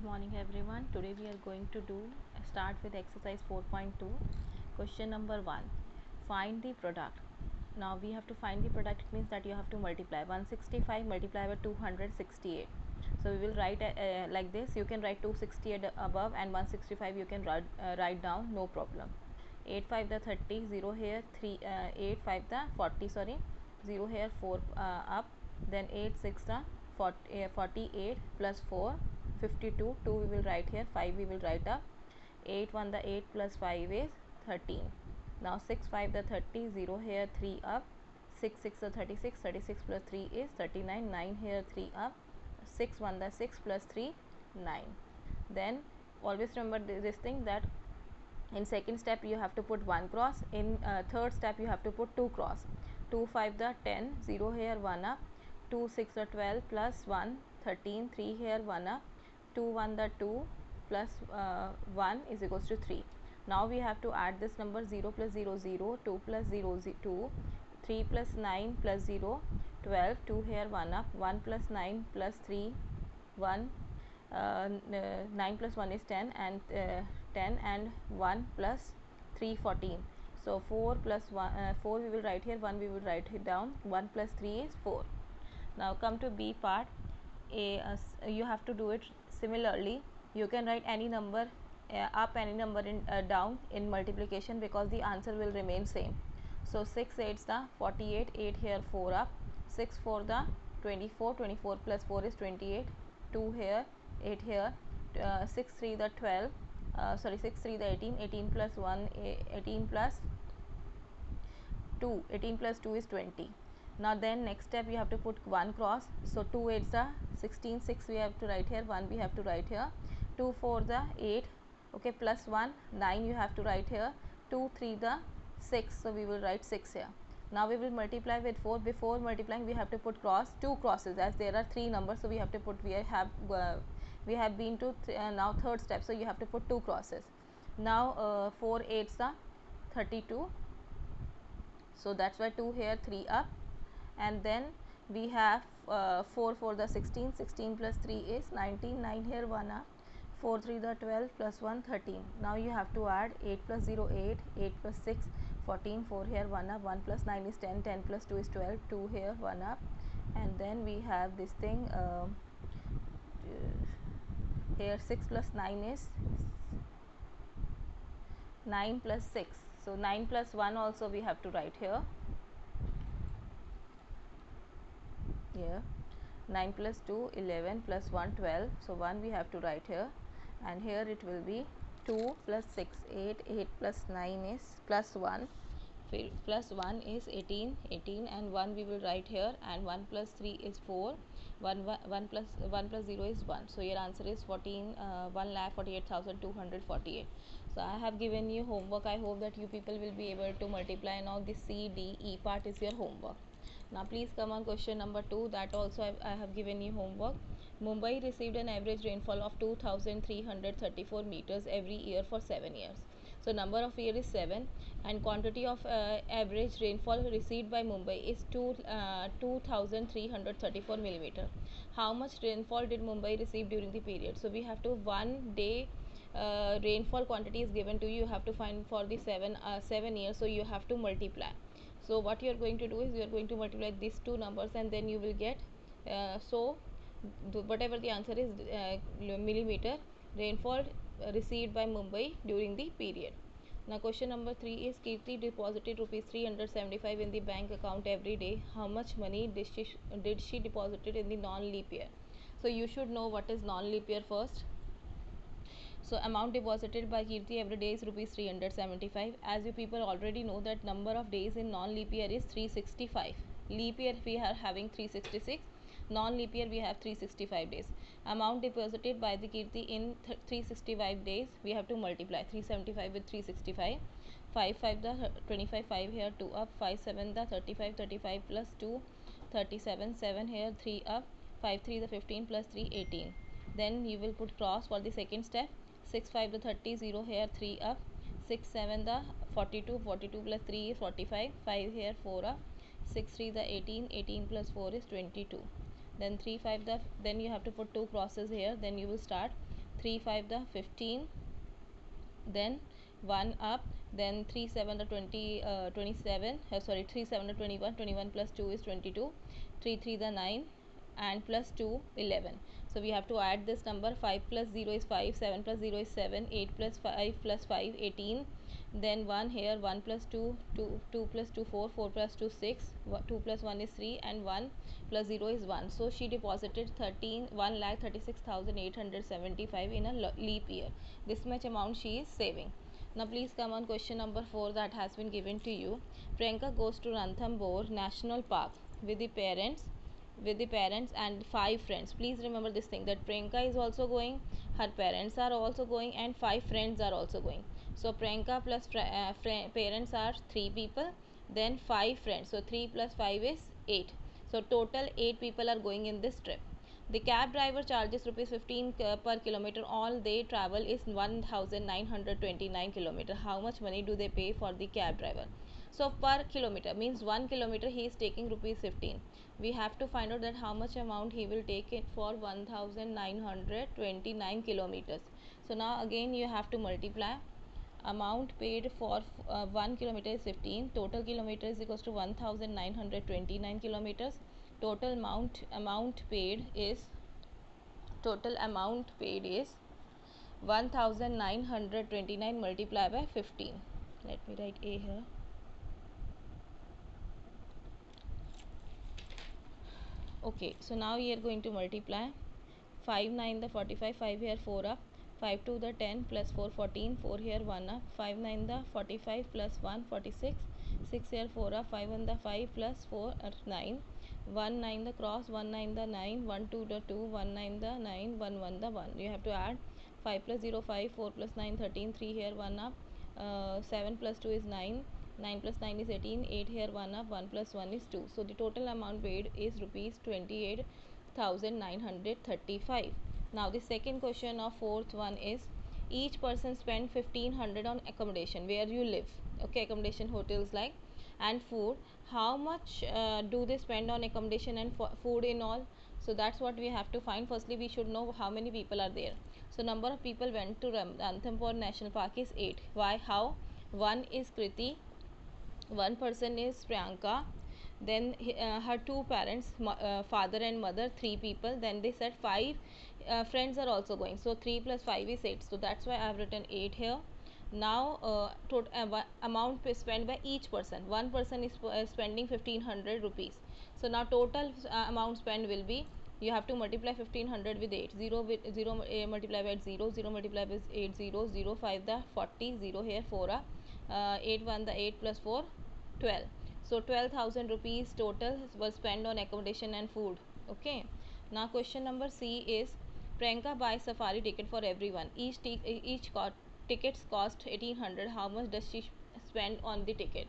Good morning everyone. Today we are going to start with exercise 4.2. Question number 1. Find the product. Now we have to find the product. It means that you have to multiply 165 multiply by 268. So we will write like this. You can write 268 above and 165 you can write down, no problem. 8 5 the 30, 0 here, 3 8 5 the 40, sorry, 0 here, 4 up, then 8 6 the 48 plus 4 52, 2 we will write here, 5 we will write up, 8 1 the 8 plus 5 is 13. Now 6 5 the 30, 0 here, 3 up, 6 6 the 36, 36 plus 3 is 39, 9 here, 3 up, 6 1 the 6 plus 3 9. Then always remember this thing, that in second step you have to put 1 cross, in third step you have to put 2 cross. 2 5 the 10, 0 here, 1 up, 2 6 the 12 plus 1 13, 3 here, 1 up, 2 1 the 2 plus 1 is equals to 3. Now we have to add this number, 0 plus 0 0, 2 plus 0 2, 3 plus 9 plus 0 12, 2 here, 1 up, 1 plus 9 plus 3 1, 9 plus 1 is 10 and 10 and 1 plus 3 14. So 4 plus 1 4 we will write here, 1 we will write it down, 1 plus 3 is 4. Now come to B part. You have to do it similarly. You can write any number up, any number in down in multiplication, because the answer will remain same. So 6 8 the 48, 8 here, 4 up, 6 4 the 24, 24 plus 4 is 28, 2 here, 8 here, 6 3 the 12, 6 3 the 18, 18 plus 1 18 plus 2, 18 plus 2 is 20. Now then next step you have to put 1 cross. So 2 8 the 16, 6 we have to write here, 1 we have to write here, 2 4 the 8, okay, plus 1 9 you have to write here, 2 3 the 6, so we will write 6 here. Now we will multiply with 4. Before multiplying we have to put cross, 2 crosses, as there are 3 numbers, so we have to put, we have been to now third step, so you have to put 2 crosses. Now 4 8 the 32, so that's why 2 here, 3 up, and then we have 4 4 the 16, 16 plus 3 is 19, 9 here, 1 up, 4 3 the 12 plus 1 13. Now you have to add 8 plus 0 8, 8 plus 6 14, 4 here, 1 up, 1 plus 9 is 10, 10 plus 2 is 12, 2 here, 1 up, and then we have this thing here, 6 plus 9 is 9 plus 6, so 9 plus 1 also we have to write here. 9 plus 2 11 plus 1 12, so 1 we have to write here, and here it will be 2 plus 6 8, 8 plus 9 is plus 1, plus 1 is 18, 18 and 1 we will write here, and 1 plus 3 is 4, 1 plus 0 is 1. So your answer is 1,48,248. So I have given you homework. I hope that you people will be able to multiply. Now this C, D, E part is your homework. Now please come on question number 2. That also I have given you homework. Mumbai received an average rainfall of 2,334 meters every year for 7 years. So number of year is 7, and quantity of average rainfall received by Mumbai is 2,334 millimeter. How much rainfall did Mumbai receive during the period? So we have to, 1 day rainfall quantity is given to you. You have to find for the 7 years, so you have to multiply. So what you are going to do is you are going to multiply these two numbers, and then you will get whatever the answer is, millimeter rainfall received by Mumbai during the period. Now question number 3 is, Kirti deposited rupees 375 in the bank account every day. How much money did she deposited in the non-leap year? So you should know what is non-leap year first. So amount deposited by Kirti every day is rupees 375. As you people already know that number of days in non-leap year is 365. Leap year we are having 366. Non-leap year we have 365 days. Amount deposited by the Kirti in 365 days, we have to multiply 375 with 365. 5 5 the 25, 5 here, 2 up, 5 7 the 35, 35 plus 2 37, 7 here, 3 up, 5 3 the 15 plus 3 18. Then you will put cross for the second step. 6 5 the 30, 0 here, 3 up, 6 7 the 42, 42 plus 3 is 45, 5 here, 4 up, 6 3 the 18, 18 plus 4 is 22. Then 3 5 the, then you have to put 2 crosses here, then you will start 3 5 the 15, then 1 up, then 3 7 the 20 27, sorry, 3 7 the 21, 21 plus 2 is 22, 3 3 the 9, and plus 2 11. So we have to add this number. 5 plus 0 is 5, 7 plus 0 is 7, 8 plus 5 plus 5 18, then 1 here, 1 plus 2 2, 2 plus 2 4, 4 plus 2 6, 2 plus 1 is 3, and 1 plus 0 is 1. So she deposited 1,36,875 in a leap year. This much amount she is saving. Now please come on question number 4 that has been given to you. Priyanka goes to Ranthambore National Park with the parents and 5 friends. Please remember this thing, that Priyanka is also going, her parents are also going, and 5 friends are also going. So Priyanka plus parents are 3 people, then 5 friends, so 3 plus 5 is 8. So total 8 people are going in this trip. The cab driver charges rupees 15 per kilometer. All they travel is 1929 kilometer. How much money do they pay for the cab driver? So per kilometer means 1 kilometer he is taking rupees 15. We have to find out that how much amount he will take it for 1929 kilometers. So now again you have to multiply. Amount paid for 1 kilometer is 15, total kilometer is equals to 1929 kilometers. Total amount paid is 1929 multiplied by 15. Let me write A here. Okay, so now we are going to multiply. 5 9 the 45, 5 here 4 up, 5 2 the 10 plus 4 14, 4 here 1 up, 5 9 the 45 plus 1 46, 6 here 4 up, 5 1 the 5 plus 4 9, 1 9 the cross, 1 9 the 9, 1 2 the 2, 1 9 the 9, 1 1 the 1. You have to add 5 plus 0 5, 4 plus 9 13, 3 here 1 up, 7 plus 2 is 9, 9 plus 9 is 18, 8 here 1 up, 1 plus 1 is 2. So the total amount paid is rupees 28,935. Now the second question of fourth one is, each person spend 1500 on accommodation where you live. Okay, accommodation, hotels like, and food. How much do they spend on accommodation and food in all? So that's what we have to find. Firstly we should know how many people are there. So number of people went to Ranthambore National Park is 8. Why? How? 1 is Kriti, 1 person is Priyanka, then her 2 parents, father and mother, 3 people, then they said 5 friends are also going, so 3 plus 5 is 8, so that's why I have written 8 here. Now total amount spent by each person. One person is spending 1500 rupees, so now total amount spent will be, you have to multiply 1500 with 8, 0 with 0 multiply by 0, 0 multiply by 8 0, 0 5 the 40, 0 here 4 8 1 the 8 plus 4 12. So 12,000 rupees total was spent on accommodation and food. Okay, now question number C is, Priyanka buys safari ticket for everyone. Each tickets cost 1800. How much does she spend on the ticket?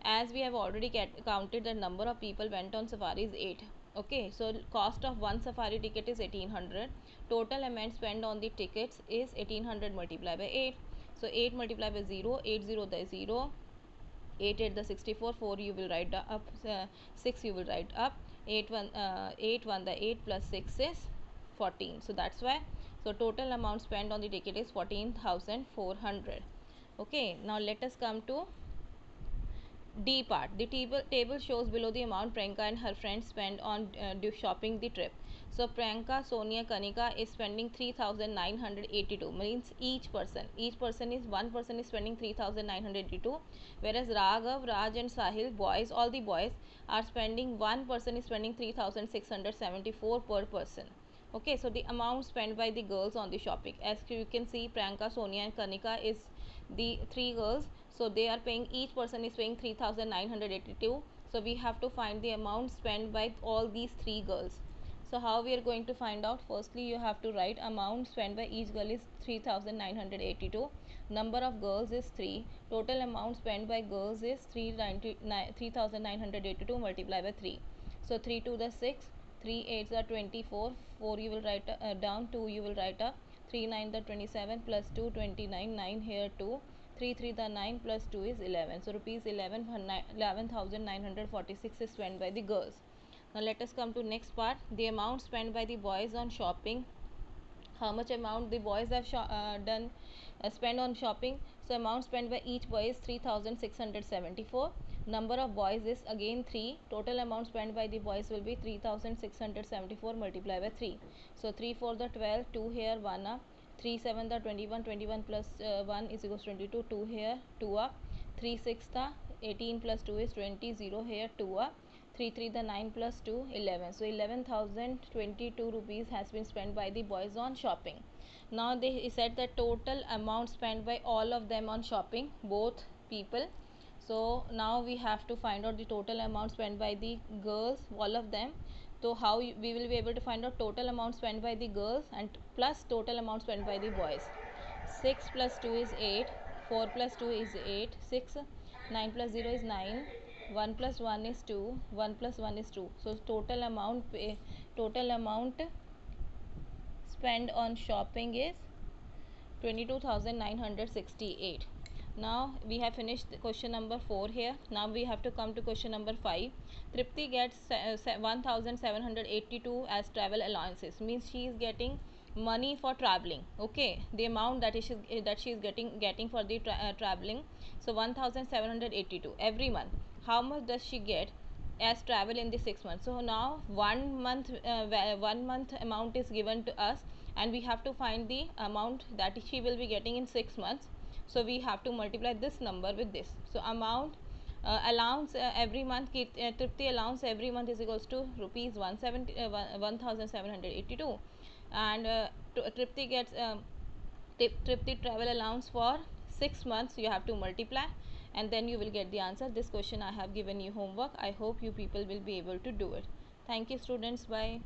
As we have already counted, the number of people went on safari is 8. Okay, so cost of one safari ticket is 1800. Total amount spent on the tickets is 1800 multiplied by 8. So 8 multiplied by 0, 8 0 the 0, 8 8 the 64, 4 you will write up, 6 you will write up, 8 1 the 8 plus 6 is 14. So that's why, so total amount spent on the ticket is 14,400. Okay, now let us come to D part. The table shows below the amount Priyanka and her friends spend on shopping the trip. So Priyanka, Sonia, Kanika is spending 3,982. Means each person is, one person is spending 3,982, whereas Raghav, Raj and Sahil, boys, all the boys are spending, one person is spending 3,674 per person. Okay, so the amount spent by the girls on the shopping, as you can see, Priyanka, Sonia and Kanika is the 3 girls, so they are paying, each person is paying 3,982. So we have to find the amount spent by all these 3 girls. So how we are going to find out? Firstly you have to write amount spent by each girl is 3,982, number of girls is 3, total amount spent by girls is 3,982 multiplied by 3. So 3 2 the 6, 3 8 the 24, 4 you will write down, 2 you will write up, 3 9 the 27 plus 2 29, 9 here 2, 3 3 the 9 plus 2 is 11. So rupees 11,946 is spent by the girls. Now let us come to next part. The amount spent by the boys on shopping how much amount the boys have done spent on shopping. So amount spent by each boy is 3674. Number of boys is again 3. Total amount spent by the boys will be 3674 multiplied by 3. So 3 for the 12, 2 here, 1 up. 3 7 the 21, 21 plus 1 is equals 22, 2 here, 2 up. 3 6 the 18 plus 2 is 20, 0 here, 2 up. 3 3 the 9 plus 2, 11. So 11,022 rupees has been spent by the boys on shopping. Now they said the total amount spent by all of them on shopping, both people. So now we have to find out the total amount spent by the girls, all of them. So how we will be able to find out total amount spent by the girls and plus total amount spent by the boys. 6 plus 2 is 8, 4 plus 2 is 8, 6, 9 plus 0 is 9, 1 plus 1 is 2, 1 plus 1 is 2. So total amount spent on shopping is 22,968. Now we have finished question number 4 here. Now we have to come to question number 5. Tripti gets 1,782 as travel allowances. Means she is getting money for traveling. Okay, the amount that she is getting for the traveling. So 1,782 every month. How much does she get as travel in the 6 months? So now 1 month amount is given to us, and we have to find the amount that she will be getting in 6 months. So we have to multiply this number with this. So amount allowance every month, Tripti allowance every month is equals to rupees 1,782, and Tripti gets Tripti travel allowance for 6 months. You have to multiply and then you will get the answer. This question I have given you homework. I hope you people will be able to do it. Thank you students. Bye.